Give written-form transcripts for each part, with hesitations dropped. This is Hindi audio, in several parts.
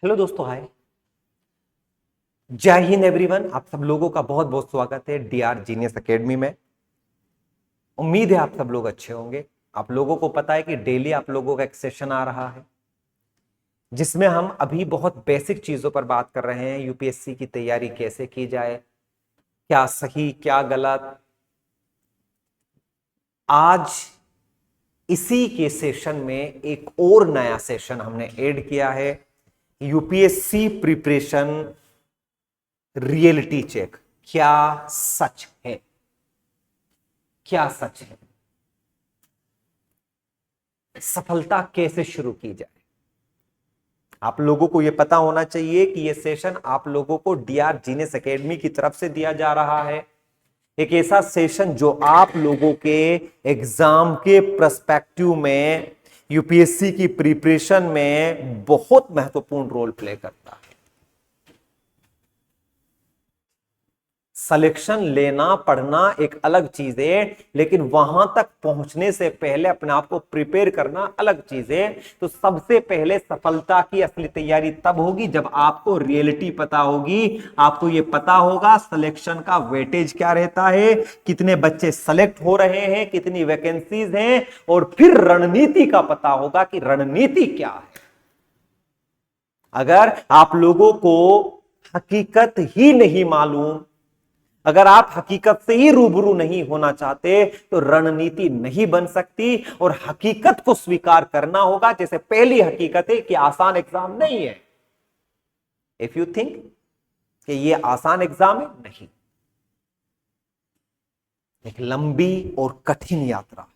हेलो दोस्तों, हाय। जय हिंद एवरीवन। आप सब लोगों का बहुत बहुत स्वागत है डीआर जीनियस एकेडमी में। उम्मीद है आप सब लोग अच्छे होंगे। आप लोगों को पता है कि डेली आप लोगों का एक सेशन आ रहा है जिसमें हम अभी बहुत बेसिक चीजों पर बात कर रहे हैं। यूपीएससी की तैयारी कैसे की जाए, क्या सही क्या गलत। आज इसी के सेशन में एक और नया सेशन हमने ऐड किया है, यूपीएससी प्रिपरेशन रियलिटी चेक। क्या सच है, क्या सच है, सफलता कैसे शुरू की जाए। आप लोगों को यह पता होना चाहिए कि यह सेशन आप लोगों को डीआर जीनियस एकेडमी की तरफ से दिया जा रहा है। एक ऐसा सेशन जो आप लोगों के एग्जाम के पर्सपेक्टिव में, यूपीएससी की प्रिपरेशन में बहुत महत्वपूर्ण रोल प्ले करता है। सिलेक्शन लेना पढ़ना एक अलग चीज है, लेकिन वहां तक पहुंचने से पहले अपने आप को प्रिपेयर करना अलग चीज है। तो सबसे पहले सफलता की असली तैयारी तब होगी जब आपको रियलिटी पता होगी। आपको यह पता होगा सिलेक्शन का वेटेज क्या रहता है, कितने बच्चे सेलेक्ट हो रहे हैं, कितनी वैकेंसीज हैं, और फिर रणनीति का पता होगा कि रणनीति क्या है। अगर आप लोगों को हकीकत ही नहीं मालूम, अगर आप हकीकत से ही रूबरू नहीं होना चाहते, तो रणनीति नहीं बन सकती। और हकीकत को स्वीकार करना होगा। जैसे पहली हकीकत है कि आसान एग्जाम नहीं है। इफ यू थिंक कि ये आसान एग्जाम है, नहीं, एक लंबी और कठिन यात्रा,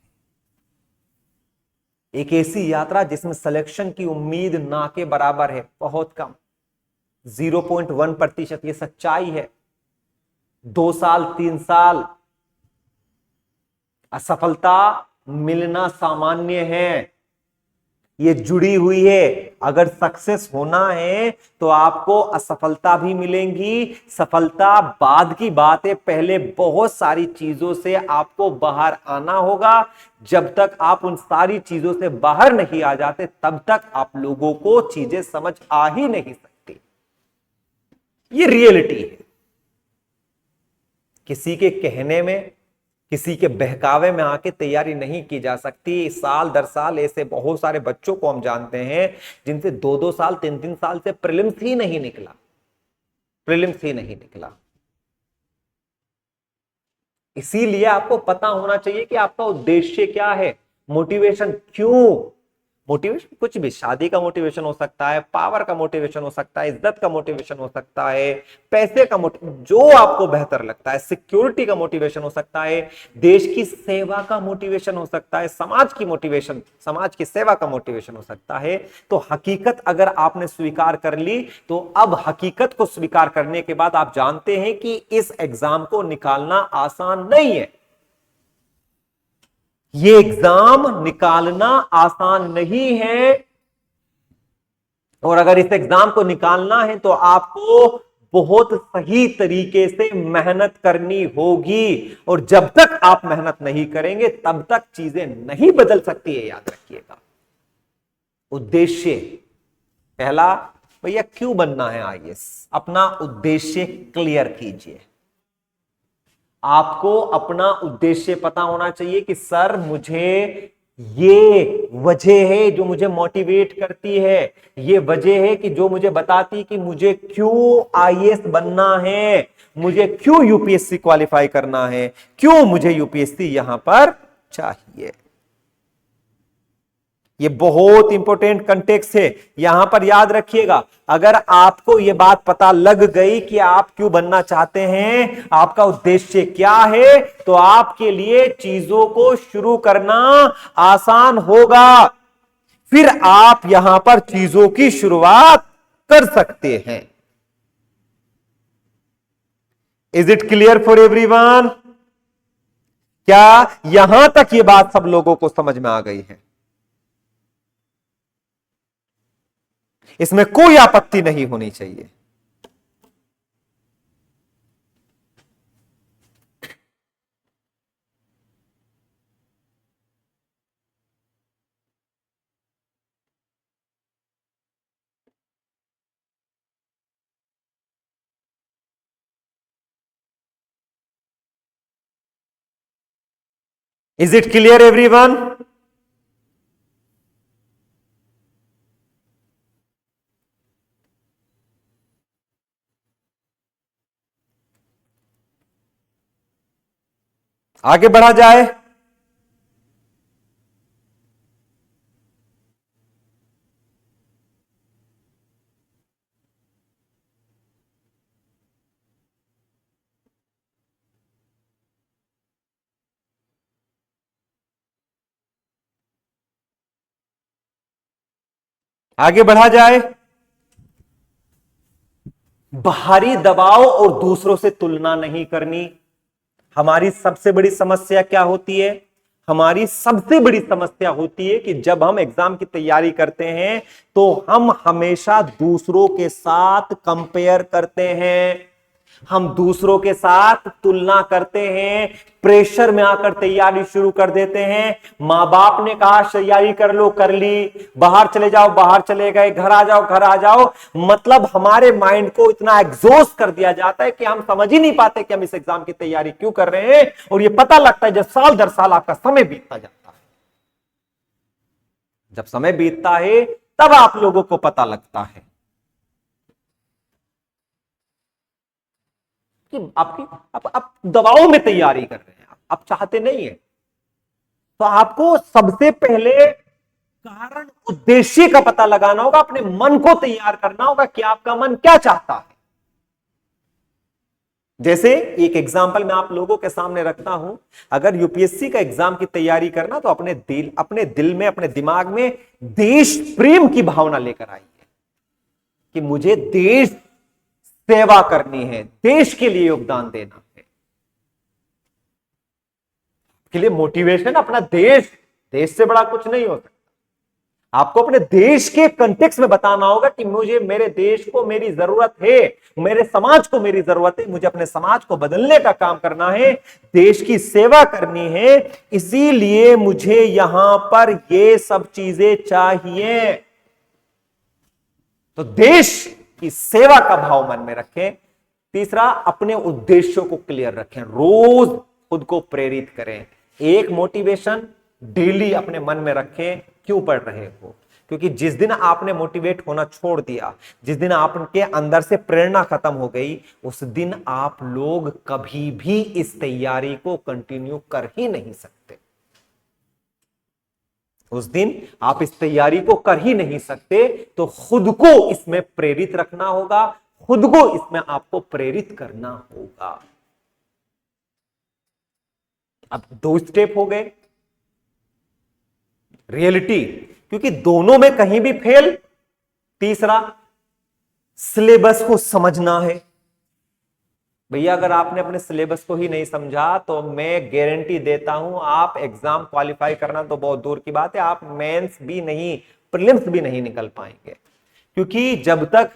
एक ऐसी यात्रा जिसमें सिलेक्शन की उम्मीद ना के बराबर है, बहुत कम, 0.1%। ये सच्चाई है। 2 साल 3 साल असफलता मिलना सामान्य है, ये जुड़ी हुई है। अगर सक्सेस होना है तो आपको असफलता भी मिलेंगी। सफलता बाद की बात है, पहले बहुत सारी चीजों से आपको बाहर आना होगा। जब तक आप उन सारी चीजों से बाहर नहीं आ जाते, तब तक आप लोगों को चीजें समझ आ ही नहीं सकती। ये रियलिटी है। किसी के कहने में, किसी के बहकावे में आके तैयारी नहीं की जा सकती। साल दर साल ऐसे बहुत सारे बच्चों को हम जानते हैं जिनसे 2-2 साल 3-3 साल से प्रीलिम्स ही नहीं निकला, प्रीलिम्स ही नहीं निकला। इसीलिए आपको पता होना चाहिए कि आपका उद्देश्य क्या है, मोटिवेशन क्यों। मोटिवेशन कुछ भी, शादी का मोटिवेशन हो सकता है, पावर का मोटिवेशन हो सकता है, इज्जत का मोटिवेशन हो सकता है, पैसे का जो आपको बेहतर लगता है, सिक्योरिटी का मोटिवेशन हो सकता है, देश की सेवा का मोटिवेशन हो सकता है, समाज की मोटिवेशन, समाज की सेवा का मोटिवेशन हो सकता है। तो हकीकत अगर आपने स्वीकार कर ली, तो अब हकीकत को स्वीकार करने के बाद आप जानते हैं कि इस एग्जाम को निकालना आसान नहीं है। ये एग्जाम निकालना आसान नहीं है। और अगर इस एग्जाम को निकालना है तो आपको बहुत सही तरीके से मेहनत करनी होगी। और जब तक आप मेहनत नहीं करेंगे, तब तक चीजें नहीं बदल सकती है, याद रखिएगा। उद्देश्य पहला, भैया क्यों बनना है आईएएस, अपना उद्देश्य क्लियर कीजिए। आपको अपना उद्देश्य पता होना चाहिए कि सर मुझे ये वजह है जो मुझे मोटिवेट करती है, ये वजह है कि जो मुझे बताती कि मुझे क्यों आईएएस बनना है, मुझे क्यों यूपीएससी क्वालिफाई करना है, क्यों मुझे यूपीएससी यहां पर चाहिए। ये बहुत इंपॉर्टेंट कंटेक्स्ट है, यहां पर याद रखिएगा। अगर आपको यह बात पता लग गई कि आप क्यों बनना चाहते हैं, आपका उद्देश्य क्या है, तो आपके लिए चीजों को शुरू करना आसान होगा। फिर आप यहां पर चीजों की शुरुआत कर सकते हैं। Is it clear for everyone? क्या यहां तक ये बात सब लोगों को समझ में आ गई है? इसमें कोई आपत्ति नहीं होनी चाहिए। Is it clear everyone? आगे बढ़ा जाए। आगे बढ़ा जाए। बाहरी दबाव और दूसरों से तुलना नहीं करनी। हमारी सबसे बड़ी समस्या क्या होती है? हमारी सबसे बड़ी समस्या होती है कि जब हम एग्जाम की तैयारी करते हैं तो हम हमेशा दूसरों के साथ कंपेयर करते हैं, हम दूसरों के साथ तुलना करते हैं, प्रेशर में आकर तैयारी शुरू कर देते हैं। मां बाप ने कहा तैयारी कर लो, कर ली, बाहर चले जाओ, बाहर चले गए, घर आ जाओ, घर आ जाओ। मतलब हमारे माइंड को इतना एग्जॉस्ट कर दिया जाता है कि हम समझ ही नहीं पाते कि हम इस एग्जाम की तैयारी क्यों कर रहे हैं। और यह पता लगता है जब साल दर साल आपका समय बीतता जाता है। जब समय बीतता है तब आप लोगों को पता लगता है कि आपकी आप दबाव में तैयारी कर रहे हैं, आप चाहते नहीं है। तो आपको सबसे पहले कारण उद्देश्य का पता लगाना होगा, अपने मन को तैयार करना होगा कि आपका मन क्या चाहता है। जैसे एक एग्जांपल मैं आप लोगों के सामने रखता हूं, अगर यूपीएससी का एग्जाम की तैयारी करना तो अपने दिल में, अपने दिमाग में देश प्रेम की भावना लेकर आइए कि मुझे देश सेवा करनी है, देश के लिए योगदान देना है। के लिए मोटिवेशन अपना देश, देश से बड़ा कुछ नहीं हो सकता। आपको अपने देश के कंटेक्स्ट में बताना होगा कि मुझे, मेरे देश को मेरी जरूरत है, मेरे समाज को मेरी जरूरत है, मुझे अपने समाज को बदलने का काम करना है, देश की सेवा करनी है, इसीलिए मुझे यहां पर ये सब चीजें चाहिए। तो देश की सेवा का भाव मन में रखें। तीसरा, अपने उद्देश्यों को क्लियर रखें, रोज खुद को प्रेरित करें। एक मोटिवेशन डेली अपने मन में रखें, क्यों पढ़ रहे हो। क्योंकि जिस दिन आपने मोटिवेट होना छोड़ दिया, जिस दिन आपके अंदर से प्रेरणा खत्म हो गई, उस दिन आप लोग कभी भी इस तैयारी को कंटिन्यू कर ही नहीं सकते। उस दिन आप इस तैयारी को कर ही नहीं सकते। तो खुद को इसमें प्रेरित रखना होगा, खुद को इसमें आपको प्रेरित करना होगा। अब 2 स्टेप हो गए। रियलिटी, क्योंकि दोनों में कहीं भी फेल। तीसरा, सिलेबस को समझना है। भैया अगर आपने अपने सिलेबस को ही नहीं समझा तो मैं गारंटी देता हूं आप एग्जाम क्वालिफाई करना तो बहुत दूर की बात है, आप मेंस भी नहीं, प्रीलिम्स भी नहीं निकल पाएंगे। क्योंकि जब तक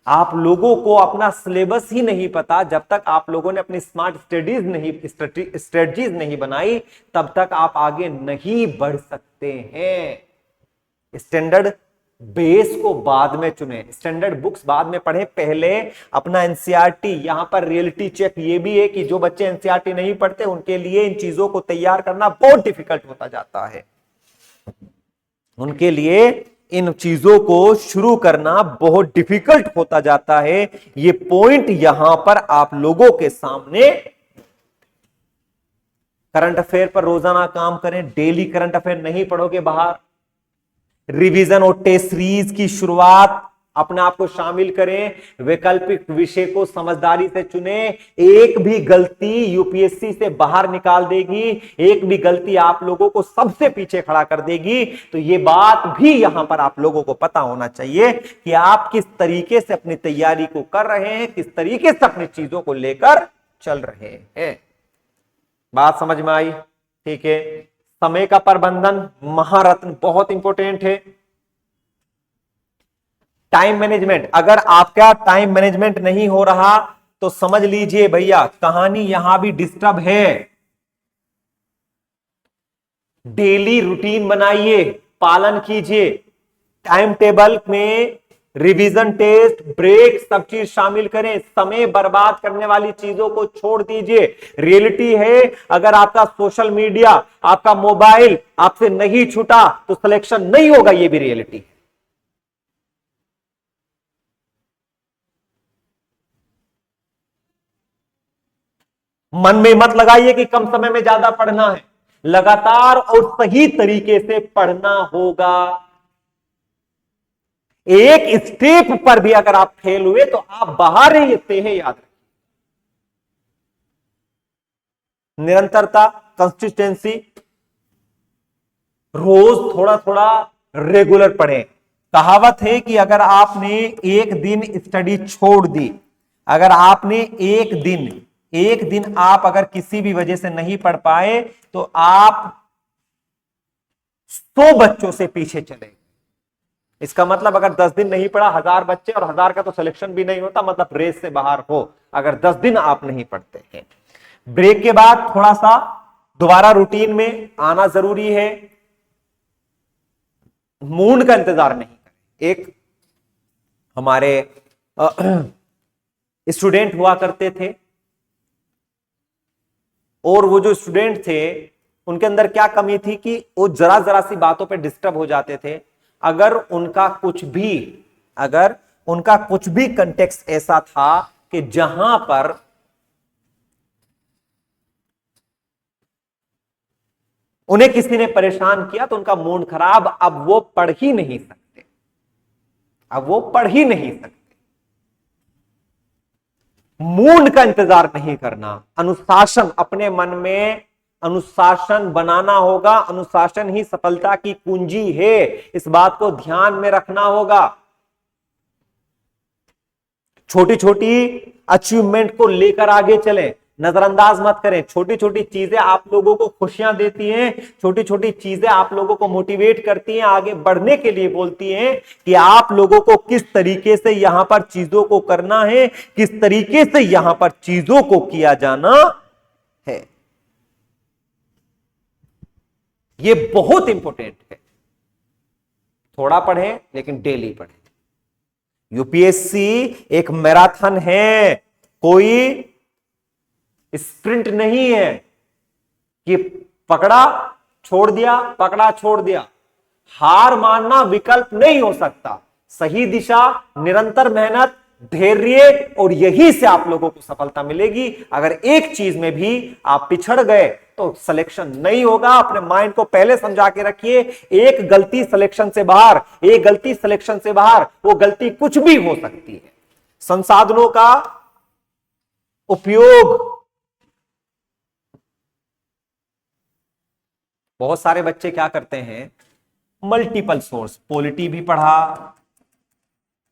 आप लोगों को अपना सिलेबस ही नहीं पता, जब तक आप लोगों ने अपनी स्मार्ट स्ट्रेटजीज नहीं बनाई, तब तक आप आगे नहीं बढ़ सकते हैं। स्टैंडर्ड बेस को बाद में चुने, स्टैंडर्ड बुक्स बाद में पढ़े, पहले अपना एनसीईआरटी। यहां पर रियलिटी चेक ये भी है कि जो बच्चे एनसीईआरटी नहीं पढ़ते उनके लिए इन चीजों को तैयार करना बहुत डिफिकल्ट होता जाता है। उनके लिए इन चीजों को शुरू करना बहुत डिफिकल्ट होता जाता है। ये पॉइंट यहां पर आप लोगों के सामने। करंट अफेयर पर रोजाना काम करें, डेली करंट अफेयर नहीं पढ़ोगे बाहर। रिवीजन और टेस्ट सीरीज की शुरुआत अपने आप को शामिल करें, वैकल्पिक विषय को समझदारी से चुने। एक भी गलती यूपीएससी से बाहर निकाल देगी, एक भी गलती आप लोगों को सबसे पीछे खड़ा कर देगी। तो ये बात भी यहां पर आप लोगों को पता होना चाहिए कि आप किस तरीके से अपनी तैयारी को कर रहे हैं, किस तरीके से अपनी चीजों को लेकर चल रहे हैं। बात समझ में आई? ठीक है। समय का प्रबंधन महारत्न, बहुत इंपॉर्टेंट है। टाइम मैनेजमेंट, अगर आपका टाइम मैनेजमेंट नहीं हो रहा तो समझ लीजिए भैया कहानी यहां भी डिस्टर्ब है। डेली रूटीन बनाइए, पालन कीजिए। टाइम टेबल में रिवीजन टेस्ट, ब्रेक, सब चीज शामिल करें। समय बर्बाद करने वाली चीजों को छोड़ दीजिए। रियलिटी है, अगर आपका सोशल मीडिया, आपका मोबाइल आपसे नहीं छूटा तो सिलेक्शन नहीं होगा, ये भी रियलिटी है। मन में मत लगाइए कि कम समय में ज्यादा पढ़ना है, लगातार और सही तरीके से पढ़ना होगा। एक स्टेप पर भी अगर आप फेल हुए तो आप बाहर ही रहते हैं, याद रखिए। निरंतरता, कंसिस्टेंसी, रोज थोड़ा थोड़ा रेगुलर पढ़ें। कहावत है कि अगर आपने एक दिन स्टडी छोड़ दी, अगर आपने एक दिन आप अगर किसी भी वजह से नहीं पढ़ पाए तो आप 100 बच्चों से पीछे चले। इसका मतलब अगर 10 दिन नहीं पढ़ा, 1000 बच्चे, और 1000 का तो सिलेक्शन भी नहीं होता, मतलब रेस से बाहर हो अगर 10 दिन आप नहीं पढ़ते हैं। ब्रेक के बाद थोड़ा सा दोबारा रूटीन में आना जरूरी है। मूड का इंतजार नहीं करें। एक हमारे स्टूडेंट हुआ करते थे, और वो जो स्टूडेंट थे उनके अंदर क्या कमी थी कि वो जरा जरा सी बातों पे डिस्टर्ब हो जाते थे। अगर उनका कुछ भी कंटेक्स्ट ऐसा था कि जहां पर उन्हें किसी ने परेशान किया तो उनका मूड खराब, अब वो पढ़ ही नहीं सकते। मूड का इंतजार नहीं करना, अनुशासन, अपने मन में अनुशासन बनाना होगा। अनुशासन ही सफलता की कुंजी है, इस बात को ध्यान में रखना होगा। छोटी छोटी अचीवमेंट को लेकर आगे चलें, नजरअंदाज मत करें। छोटी छोटी चीजें आप लोगों को खुशियां देती हैं, छोटी छोटी चीजें आप लोगों को मोटिवेट करती हैं, आगे बढ़ने के लिए बोलती हैं कि आप लोगों को किस तरीके से यहां पर चीजों को करना है, किस तरीके से यहां पर चीजों को किया जाना है। ये बहुत इंपॉर्टेंट है। थोड़ा पढ़ें लेकिन डेली पढ़ें। यूपीएससी एक मैराथन है, कोई स्प्रिंट नहीं है कि पकड़ा छोड़ दिया। हार मानना विकल्प नहीं हो सकता। सही दिशा, निरंतर मेहनत, धैर्य, और यही से आप लोगों को सफलता मिलेगी। अगर एक चीज में भी आप पिछड़ गए तो सिलेक्शन नहीं होगा। अपने माइंड को पहले समझा के रखिए, एक गलती सिलेक्शन से बाहर, वो गलती कुछ भी हो सकती है। संसाधनों का उपयोग, बहुत सारे बच्चे क्या करते हैं, मल्टीपल सोर्स, पॉलिटी भी पढ़ा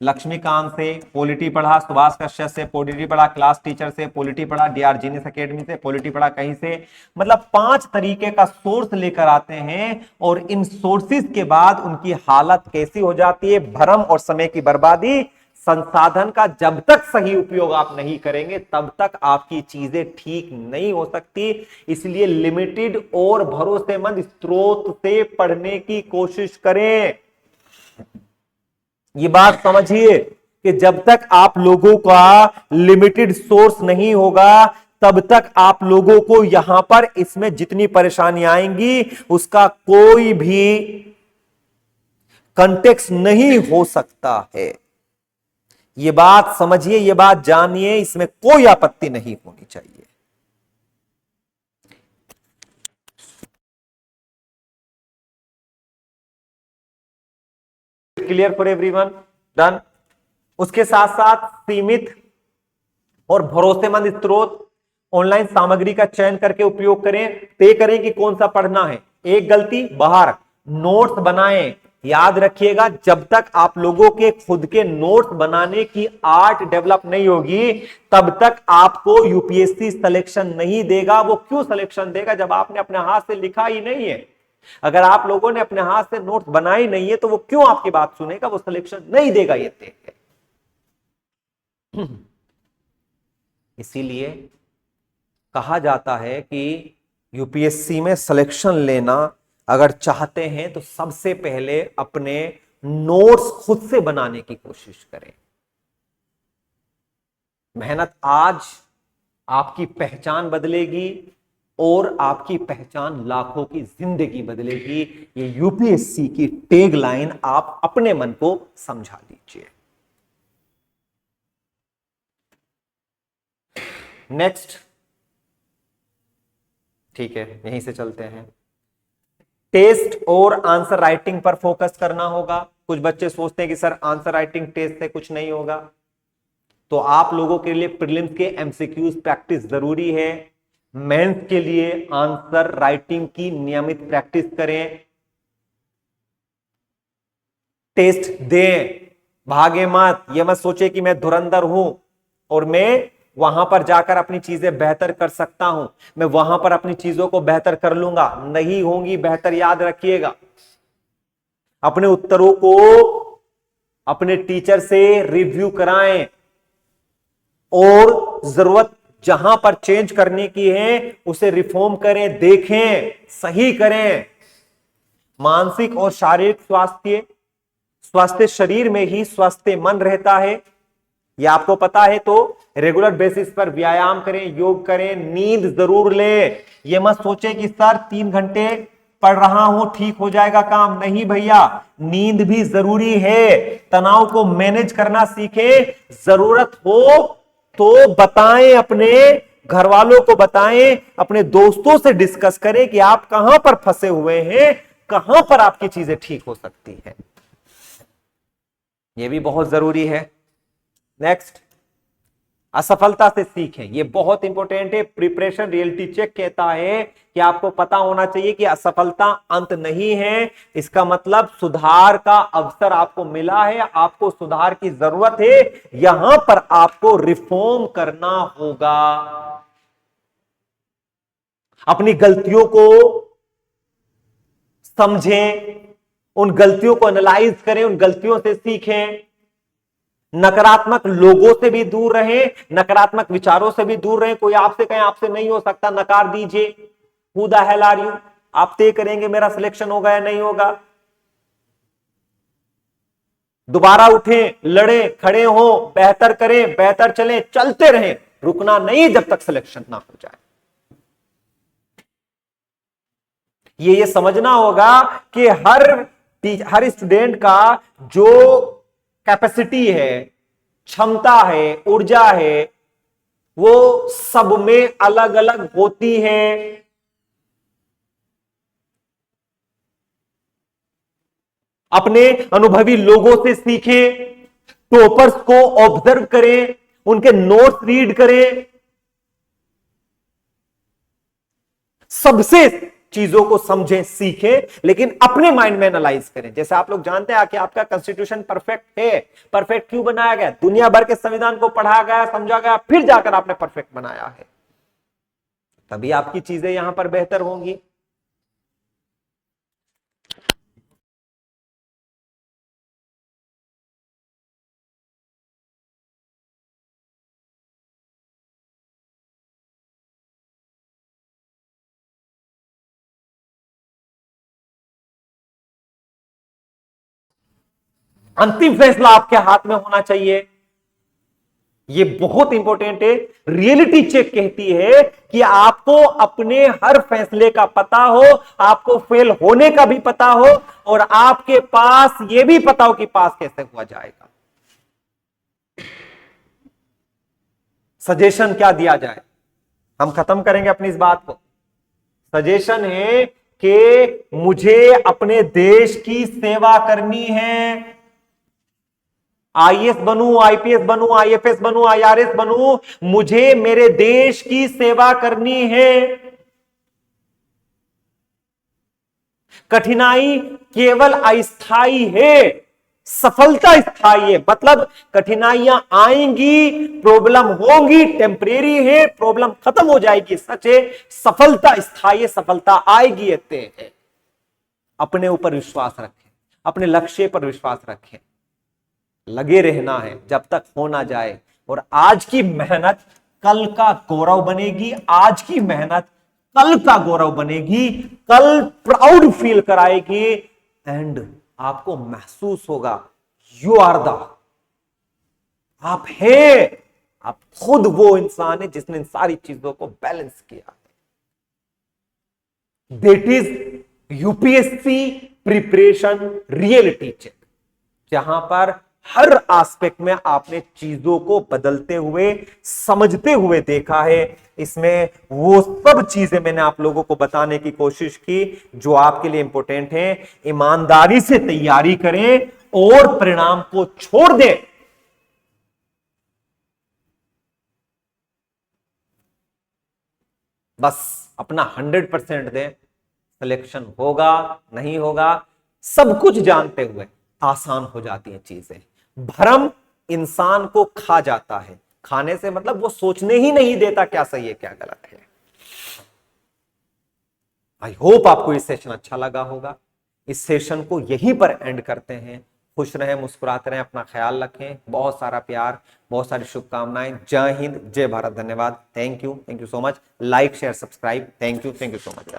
लक्ष्मीकांत से, पॉलिटी पढ़ा सुभाष कश्यप से, पॉलिटी पढ़ा क्लास टीचर से, पॉलिटी पढ़ा डीआर जीनियस एकेडमी से, पॉलिटी पढ़ा कहीं से, मतलब 5 तरीके का सोर्स लेकर आते हैं। और इन सोर्सेज के बाद उनकी हालत कैसी हो जाती है, भ्रम और समय की बर्बादी। संसाधन का जब तक सही उपयोग आप नहीं करेंगे तब तक आपकी चीजें ठीक नहीं हो सकती। इसलिए लिमिटेड और भरोसेमंद स्रोत से पढ़ने की कोशिश करें। ये बात समझिए कि जब तक आप लोगों का लिमिटेड सोर्स नहीं होगा तब तक आप लोगों को यहां पर इसमें जितनी परेशानी आएंगी उसका कोई भी कंटेक्स्ट नहीं हो सकता है। ये बात समझिए, ये बात जानिए, इसमें कोई आपत्ति नहीं होनी चाहिए। Clear for everyone? डन। उसके साथ साथ सीमित और भरोसेमंद स्रोत, ऑनलाइन सामग्री का चयन करके उपयोग करें। तय करें कि कौन सा पढ़ना है। एक गलती बाहर, नोट्स बनाएं। याद रखिएगा, जब तक आप लोगों के खुद के नोट्स बनाने की आर्ट डेवलप नहीं होगी तब तक आपको यूपीएससी सिलेक्शन नहीं देगा। वो क्यों सिलेक्शन देगा जब आपने अपने हाथ से लिखा ही नहीं है? अगर आप लोगों ने अपने हाथ से नोट्स बनाई नहीं है तो वो क्यों आपकी बात सुनेगा? वो सिलेक्शन नहीं देगा, ये तय है। इसीलिए कहा जाता है कि यूपीएससी में सिलेक्शन लेना अगर चाहते हैं तो सबसे पहले अपने नोट्स खुद से बनाने की कोशिश करें। मेहनत आज आपकी पहचान बदलेगी और आपकी पहचान लाखों की जिंदगी बदलेगी। ये यूपीएससी की टैग लाइन आप अपने मन को समझा लीजिए। नेक्स्ट, ठीक है, यहीं से चलते हैं। टेस्ट और आंसर राइटिंग पर फोकस करना होगा। कुछ बच्चे सोचते हैं कि सर आंसर राइटिंग टेस्ट से कुछ नहीं होगा, तो आप लोगों के लिए प्रीलिम्स के एमसीक्यूज प्रैक्टिस जरूरी है। मेंस के लिए आंसर राइटिंग की नियमित प्रैक्टिस करें। टेस्ट दें, भागे मत। ये मत सोचे कि मैं धुरंधर हूं और मैं वहां पर जाकर अपनी चीजें बेहतर कर सकता हूं, मैं वहां पर अपनी चीजों को बेहतर कर लूंगा। नहीं होंगी बेहतर, याद रखिएगा। अपने उत्तरों को अपने टीचर से रिव्यू कराएं और जरूरत जहां पर चेंज करने की है उसे रिफॉर्म करें, देखें, सही करें। मानसिक और शारीरिक स्वास्थ्य शरीर में ही स्वास्थ्य मन रहता है, यह आपको पता है। तो रेगुलर बेसिस पर व्यायाम करें, योग करें, नींद जरूर लें। यह मत सोचे कि सर 3 घंटे पढ़ रहा हूं ठीक हो जाएगा काम। नहीं भैया, नींद भी जरूरी है। तनाव को मैनेज करना सीखें। जरूरत हो तो बताएं, अपने घर वालों को बताएं, अपने दोस्तों से डिस्कस करें कि आप कहां पर फंसे हुए हैं, कहां पर आपकी चीजें ठीक हो सकती हैं। यह भी बहुत जरूरी है। नेक्स्ट, असफलता से सीखें। यह बहुत इंपॉर्टेंट है। प्रिपरेशन रियलिटी चेक कहता है कि आपको पता होना चाहिए कि असफलता अंत नहीं है। इसका मतलब सुधार का अवसर आपको मिला है, आपको सुधार की जरूरत है, यहां पर आपको रिफॉर्म करना होगा। अपनी गलतियों को समझें, उन गलतियों को एनालाइज करें, उन गलतियों से सीखें। नकारात्मक लोगों से भी दूर रहें, नकारात्मक विचारों से भी दूर रहें। कोई आपसे कहे आपसे नहीं हो सकता, नकार दीजिए। Who the hell are you? आप तय करेंगे मेरा सिलेक्शन होगा या नहीं होगा। दोबारा उठें, लड़ें, खड़े हो, बेहतर करें, बेहतर चलें, चलते रहें, रुकना नहीं जब तक सिलेक्शन ना हो जाए। ये समझना होगा कि हर स्टूडेंट का जो कैपेसिटी है, क्षमता है, ऊर्जा है, वो सब में अलग अलग होती है। अपने अनुभवी लोगों से सीखें, टॉपर्स को ऑब्जर्व करें, उनके नोट्स रीड करें, सबसे चीजों को समझें, सीखें, लेकिन अपने माइंड में एनालाइज करें। जैसे आप लोग जानते हैं कि आपका कॉन्स्टिट्यूशन परफेक्ट है। परफेक्ट क्यों बनाया गया? दुनिया भर के संविधान को पढ़ा गया, समझा गया, फिर जाकर आपने परफेक्ट बनाया है। तभी आपकी चीजें यहां पर बेहतर होंगी। अंतिम फैसला आपके हाथ में होना चाहिए। यह बहुत इंपॉर्टेंट है। रियलिटी चेक कहती है कि आपको अपने हर फैसले का पता हो, आपको फेल होने का भी पता हो, और आपके पास यह भी पता हो कि पास कैसे हुआ जाएगा। सजेशन क्या दिया जाए? हम खत्म करेंगे अपनी इस बात को। सजेशन है कि मुझे अपने देश की सेवा करनी है। आईएएस बनूं, आईपीएस बनूं, आईएफएस बनूं, आईआरएस बनूं, मुझे मेरे देश की सेवा करनी है। कठिनाई केवल अस्थायी है, सफलता स्थायी है। मतलब कठिनाइयां आएंगी, प्रॉब्लम होंगी, टेम्परेरी है, प्रॉब्लम खत्म हो जाएगी, सच है। सफलता स्थायी है, सफलता आएगी, ये तय है। अपने ऊपर विश्वास रखें, अपने लक्ष्य पर विश्वास रखें, लगे रहना है जब तक हो ना जाए। और आज की मेहनत कल का गौरव बनेगी, आज की मेहनत कल का गौरव बनेगी, कल प्राउड फील कराएगी। एंड आपको महसूस होगा यू आर द, आप हैं, आप खुद वो इंसान है जिसने इन सारी चीजों को बैलेंस किया। That is UPSC preparation reality check, जहां पर हर एस्पेक्ट में आपने चीजों को बदलते हुए, समझते हुए देखा है। इसमें वो सब चीजें मैंने आप लोगों को बताने की कोशिश की जो आपके लिए इंपॉर्टेंट है। ईमानदारी से तैयारी करें और परिणाम को छोड़ दें। बस अपना 100% दें, सिलेक्शन होगा नहीं होगा सब कुछ जानते हुए आसान हो जाती हैं चीजें। भ्रम इंसान को खा जाता है, खाने से मतलब वो सोचने ही नहीं देता क्या सही है क्या गलत है। आई होप आपको ये सेशन अच्छा लगा होगा। इस सेशन को यहीं पर एंड करते हैं। खुश रहें, मुस्कुराते रहें, अपना ख्याल रखें। बहुत सारा प्यार, बहुत सारी शुभकामनाएं। जय हिंद, जय भारत, धन्यवाद। Thank you so much. Like share subscribe. Thank you so much.